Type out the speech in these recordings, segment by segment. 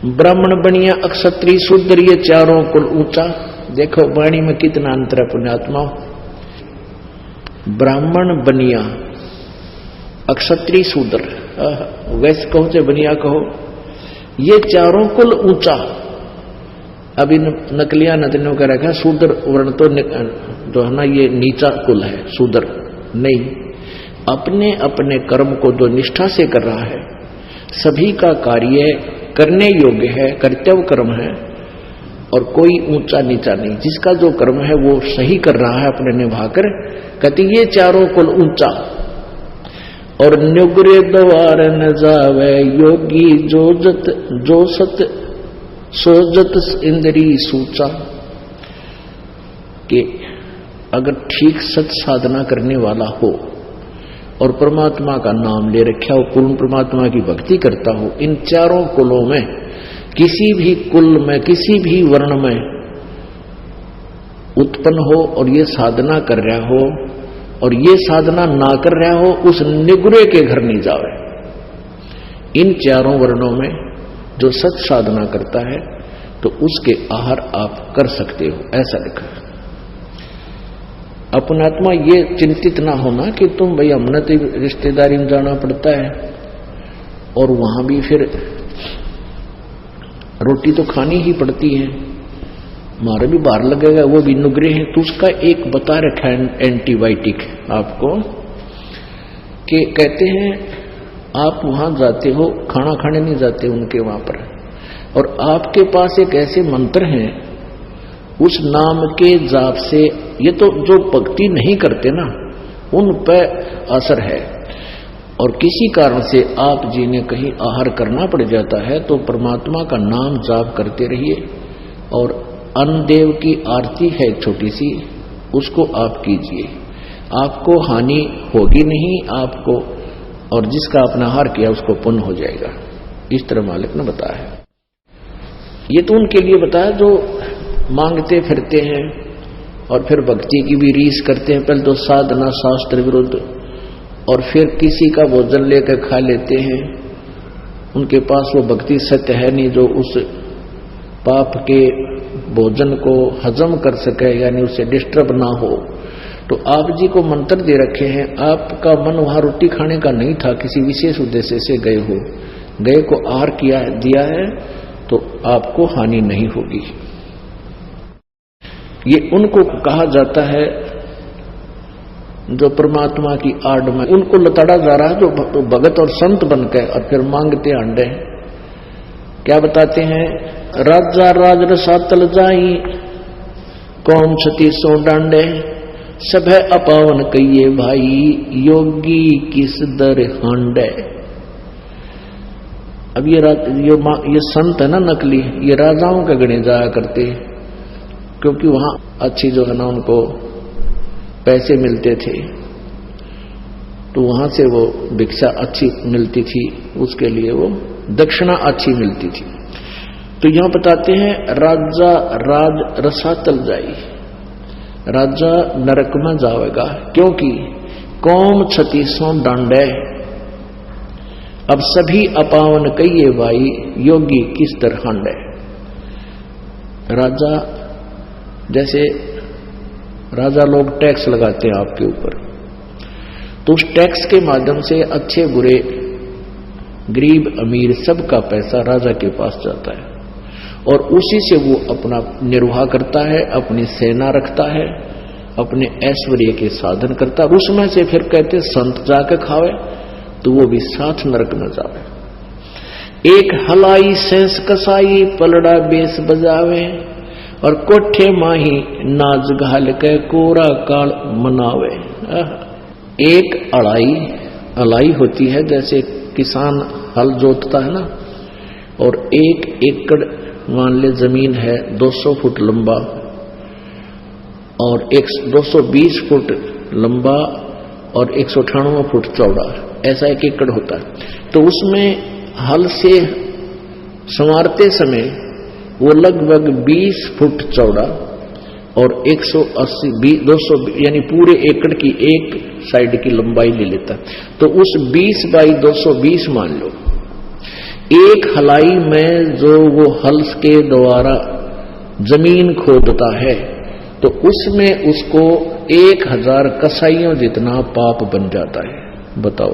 ब्राह्मण बनिया, अक्षत्रिय, शूद्र, ये चारों कुल ऊंचा। देखो वाणी में कितना अंतर है पुण्यात्मा। ब्राह्मण बनिया, अक्षत्रिय, शूद्र, वैश्य कहो चाहे बनिया कहो, ये चारों कुल ऊंचा। अभी नकलिया नदनियों का रखा शूद्र वर्ण तो जो है ना ये नीचा कुल है, शूद्र नहीं। अपने अपने कर्म को जो निष्ठा से कर रहा है, सभी का कार्य करने योग्य है, कर्तव्य कर्म है, और कोई ऊंचा नीचा नहीं। जिसका जो कर्म है वो सही कर रहा है अपने निभाकर, कहते ये चारों कुल ऊंचा। और न्युग्रे द्वार न जावे योगी, जो सत सोजत इंद्री सूचा। कि अगर ठीक सत साधना करने वाला हो और परमात्मा का नाम ले रखा हो, पूर्ण परमात्मा की भक्ति करता हो, इन चारों कुलों में किसी भी कुल में, किसी भी वर्ण में उत्पन्न हो और ये साधना कर रहा हो और ये साधना ना कर रहा हो, उस निगुरे के घर नहीं जावे। इन चारों वर्णों में जो सत साधना करता है तो उसके आहार आप कर सकते हो, ऐसा लिखा है। अपनात्मा ये चिंतित ना होना कि तुम भाई हमने तो रिश्तेदारी में जाना पड़ता है और वहां भी फिर रोटी तो खानी ही पड़ती है, मारे भी बाहर लगेगा, वो भी नुगरे हैं। तो उसका एक बता रखा है एंटीबायोटिक आपको, कि कहते हैं आप वहां जाते हो, खाना खाने नहीं जाते उनके वहां पर, और आपके पास एक ऐसे मंत्र हैं, उस नाम के जाप से, ये तो जो भक्ति नहीं करते ना उन पर असर है, और किसी कारण से आप जी ने कहीं आहार करना पड़ जाता है तो परमात्मा का नाम जाप करते रहिए। और अन्नदेव की आरती है छोटी सी, उसको आप कीजिए, आपको हानि होगी नहीं आपको, और जिसका अपना आहार किया उसको पुण्य हो जाएगा। इस तरह मालिक ने बताया। ये तो उनके लिए बताया जो मांगते फिरते हैं और फिर भक्ति की भी रीस करते हैं। पहले तो साधना शास्त्र विरुद्ध, और फिर किसी का भोजन लेकर खा लेते हैं, उनके पास वो भक्ति सत्य है नहीं जो उस पाप के भोजन को हजम कर सके, यानी उससे डिस्टर्ब ना हो। तो आप जी को मंत्र दे रखे हैं, आपका मन वहां रोटी खाने का नहीं था, किसी विशेष उद्देश्य से गए हो, गए को आहार किया दिया है तो आपको हानि नहीं होगी। ये उनको कहा जाता है जो परमात्मा की आड़ में उनको लताड़ा जा रहा है, जो भगत और संत बनकर और फिर मांगते अंडे। क्या बताते हैं, राजा राज रसातल जाई, कौन छती सो डांडे, सब है अपावन कहिए भाई, योगी किस दर हांडे। अब ये संत है ना नकली, ये राजाओं के गणे जाया करते, क्योंकि वहां अच्छी जो है ना उनको पैसे मिलते थे, तो वहां से वो भिक्षा अच्छी मिलती थी, उसके लिए वो दक्षिणा अच्छी मिलती थी। तो यहां बताते हैं राजा राज रसातल जाई, राजा नरक में जाएगा, क्योंकि कौम छती सो डांडे, अब सभी अपावन कहिए भाई, योगी किस तरह हांडे। राजा, जैसे राजा लोग टैक्स लगाते हैं आपके ऊपर, तो उस टैक्स के माध्यम से अच्छे बुरे गरीब अमीर सबका पैसा राजा के पास जाता है, और उसी से वो अपना निर्वाह करता है, अपनी सेना रखता है, अपने ऐश्वर्य के साधन करता है। उसमें से फिर कहते संत जाके खावे तो वो भी साथ नरक में जावे। एक हलाई सेंस कसाई, पलड़ा बेस बजावे, और कोठे माही नाज घाल के कोरा काल मनावे। एक अलाई होती है, जैसे किसान हल जोतता है ना, और 1 एकड़ मान ले जमीन है 200 फुट लंबा और 220 फुट लंबा और 198 फुट चौड़ा, ऐसा 1 एकड़ होता है। तो उसमें हल से संवारते समय वो लगभग 20 फुट चौड़ा और 180 200 यानी पूरे एकड़ की एक साइड की लंबाई ले लेता। तो उस 20 बाई 220 मान लो, एक हलाई में जो वो हल के द्वारा जमीन खोदता है तो उसमें उसको 1000 कसाईयों जितना पाप बन जाता है। बताओ।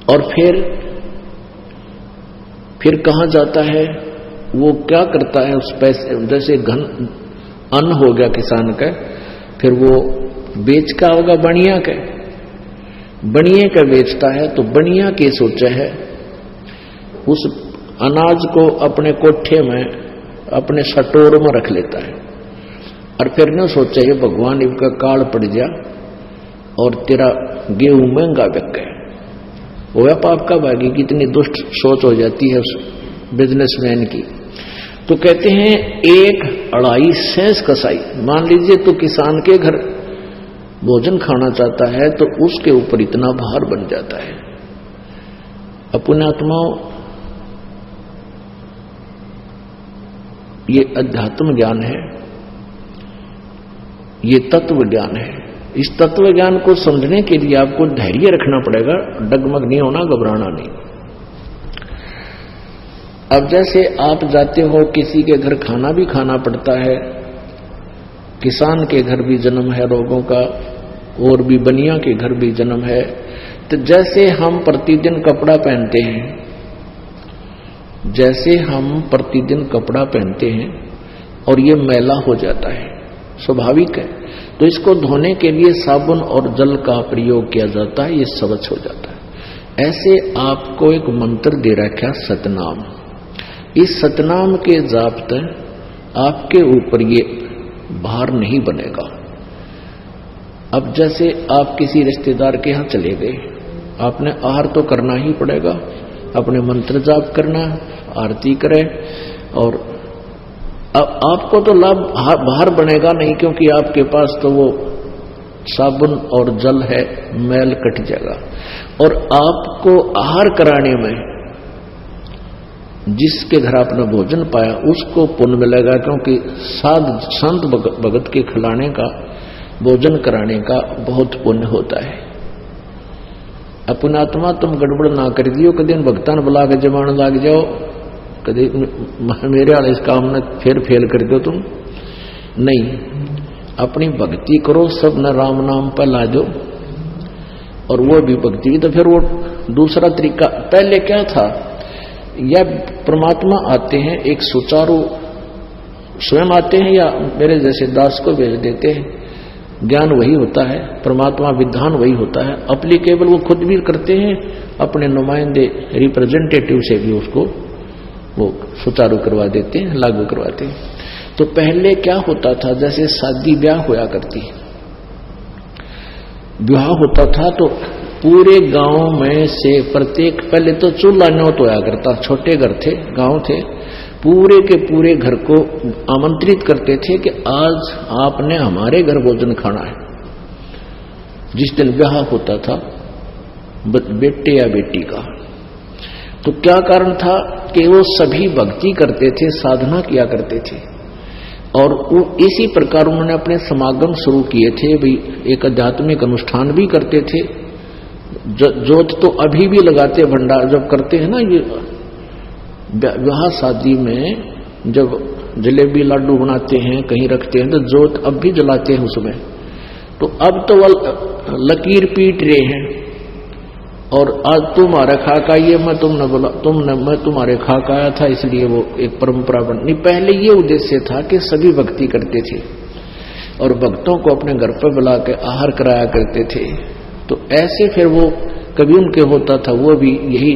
और फिर कहां जाता है वो, क्या करता है उस पैसे, जैसे घन अन्न हो गया किसान का, फिर वो बेच का होगा बनिया का, बनिए का बेचता है तो बनिया के सोचा है उस अनाज को अपने कोठे में अपने सटोर में रख लेता है और फिर न सोचा ये भगवान इनका काल पड़ जा और तेरा गेहूं महंगा बिक गया। वो पाप का भागी, कितनी दुष्ट सोच हो जाती है उस बिजनेसमैन की। तो कहते हैं 1 अढ़ाई सेंस कसाई, मान लीजिए तो किसान के घर भोजन खाना चाहता है तो उसके ऊपर इतना भार बन जाता है। अपने आत्माओं, ये अध्यात्म ज्ञान है, ये तत्व ज्ञान है। इस तत्व ज्ञान को समझने के लिए आपको धैर्य रखना पड़ेगा, डगमग नहीं होना, घबराना नहीं। अब जैसे आप जाते हो किसी के घर, खाना भी खाना पड़ता है, किसान के घर भी जन्म है रोगों का, और भी बनिया के घर भी जन्म है। तो जैसे हम प्रतिदिन कपड़ा पहनते हैं, जैसे हम प्रतिदिन कपड़ा पहनते हैं और ये मैला हो जाता है, स्वाभाविक है, तो इसको धोने के लिए साबुन और जल का प्रयोग किया जाता है, ये स्वच्छ हो जाता है। ऐसे आपको एक मंत्र दे रखा है सतनाम। इस सतनाम के जाप से आपके ऊपर ये भार नहीं बनेगा। अब जैसे आप किसी रिश्तेदार के यहाँ चले गए, आपने आहार तो करना ही पड़ेगा, अपने मंत्र जाप करना, आरती करें, और अब आपको तो लाभ बाहर बनेगा नहीं, क्योंकि आपके पास तो वो साबुन और जल है, मैल कट जाएगा। और आपको आहार कराने में जिसके घर आपने भोजन पाया उसको पुण्य मिलेगा, क्योंकि संत भगत के खिलाने का, भोजन कराने का बहुत पुण्य होता है। अपना आत्मा तुम गड़बड़ ना कर दियो, कभी भक्तान बुला के जमान लाग जाओ, कभी मेरे वाले इस काम में फिर फेल कर दो तुम नहीं। अपनी भक्ति करो, सब न राम नाम पर ला दो, और वो भी भक्ति। तो फिर वो दूसरा तरीका, पहले क्या था, या परमात्मा आते हैं एक सुचारू, स्वयं आते हैं या मेरे जैसे दास को भेज देते हैं, ज्ञान वही होता है, परमात्मा विधान वही होता है, अप्लीकेबल वो खुद भी करते हैं, अपने नुमाइंदे रिप्रेजेंटेटिव से भी उसको वो सुचारू करवा देते हैं, लागू करवाते हैं। तो पहले क्या होता था, जैसे शादी ब्याह होया करती, ब्याह होता था तो पूरे गांव में से प्रत्येक, पहले तो चूल्हा न्योत होया करता, छोटे घर थे, गांव थे, पूरे के पूरे घर को आमंत्रित करते थे कि आज आपने हमारे घर भोजन खाना है। जिस दिन ब्याह होता था बेटे या बेटी का, तो क्या कारण था कि वो सभी भक्ति करते थे, साधना किया करते थे, और इसी प्रकार उन्होंने अपने समागम शुरू किए थे। भी एक आध्यात्मिक अनुष्ठान भी करते थे, जोत तो अभी भी लगाते, भंडार जब करते हैं ना, ये विवाह शादी में जब जलेबी लाडू बनाते हैं, कहीं रखते हैं, तो जोत अब भी जलाते हैं उसमें। तो अब तो वह लकीर पीट रहे हैं, और आज तुम्हारा खाका ये मैं तुमने बोला, तुमने मैं तुम्हारे खाका आया था, इसलिए वो एक परंपरा बनी। पहले ये उद्देश्य था कि सभी भक्ति करते थे और भक्तों को अपने घर पर बुला के आहार कराया करते थे। तो ऐसे फिर वो कभी उनके होता था, वो भी यही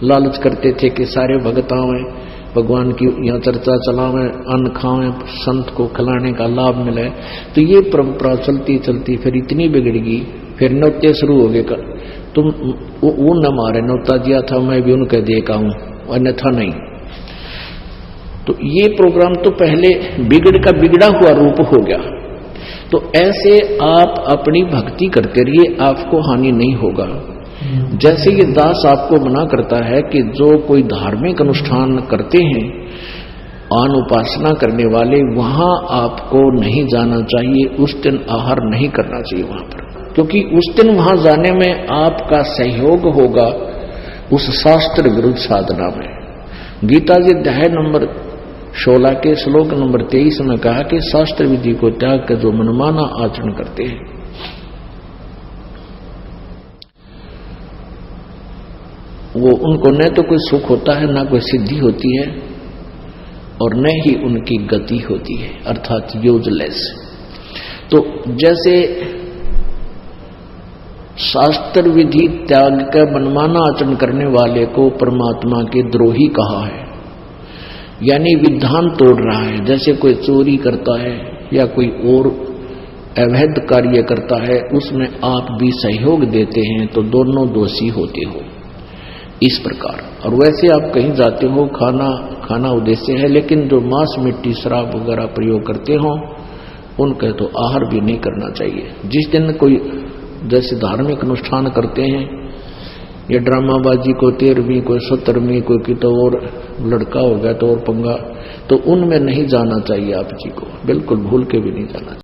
लालच करते थे कि सारे भगत आवें, भगवान की यहाँ चर्चा चलावें, अन्न खावें, संत को खिलाने का लाभ मिले। तो ये परंपरा चलती चलती फिर इतनी बिगड़ गई, फिर नौते शुरू हो गए। तुम वो न मारे, नौता दिया था मैं भी उनके देखा हूं, अन्यथा नहीं। तो ये प्रोग्राम तो पहले बिगड़ा हुआ रूप हो गया। तो ऐसे आप अपनी भक्ति करते रहिए, आपको हानि नहीं होगा। जैसे ये दास आपको मना करता है कि जो कोई धार्मिक अनुष्ठान करते हैं, आन उपासना करने वाले, वहां आपको नहीं जाना चाहिए, उस दिन आहार नहीं करना चाहिए वहां पर, क्योंकि उस दिन वहां जाने में आपका सहयोग होगा उस शास्त्र विरुद्ध साधना में। गीता जी अध्याय नंबर 16 के श्लोक नंबर 23 में कहा कि शास्त्र विधि को त्याग कर जो मनमाना आचरण करते हैं वो उनको न तो कोई सुख होता है, ना कोई सिद्धि होती है, और न ही उनकी गति होती है, अर्थात यूजलेस। तो जैसे शास्त्र विधि त्याग कर मनमाना आचरण करने वाले को परमात्मा के द्रोही कहा है, यानी विधान तोड़ रहा है। जैसे कोई चोरी करता है या कोई और अवैध कार्य करता है, उसमें आप भी सहयोग देते हैं तो दोनों दोषी होते हो, इस प्रकार। और वैसे आप कहीं जाते हो, खाना उद्देश्य है, लेकिन जो मांस मिट्टी शराब वगैरह प्रयोग करते हो उनका तो आहार भी नहीं करना चाहिए। जिस दिन कोई जैसे धार्मिक अनुष्ठान करते हैं या ड्रामाबाजी को 13वीं कोई 17वीं कोई की तो और लड़का हो गया तो और पंगा, तो उनमें नहीं जाना चाहिए आप जी को, बिल्कुल भूल के भी नहीं जाना चाहिए।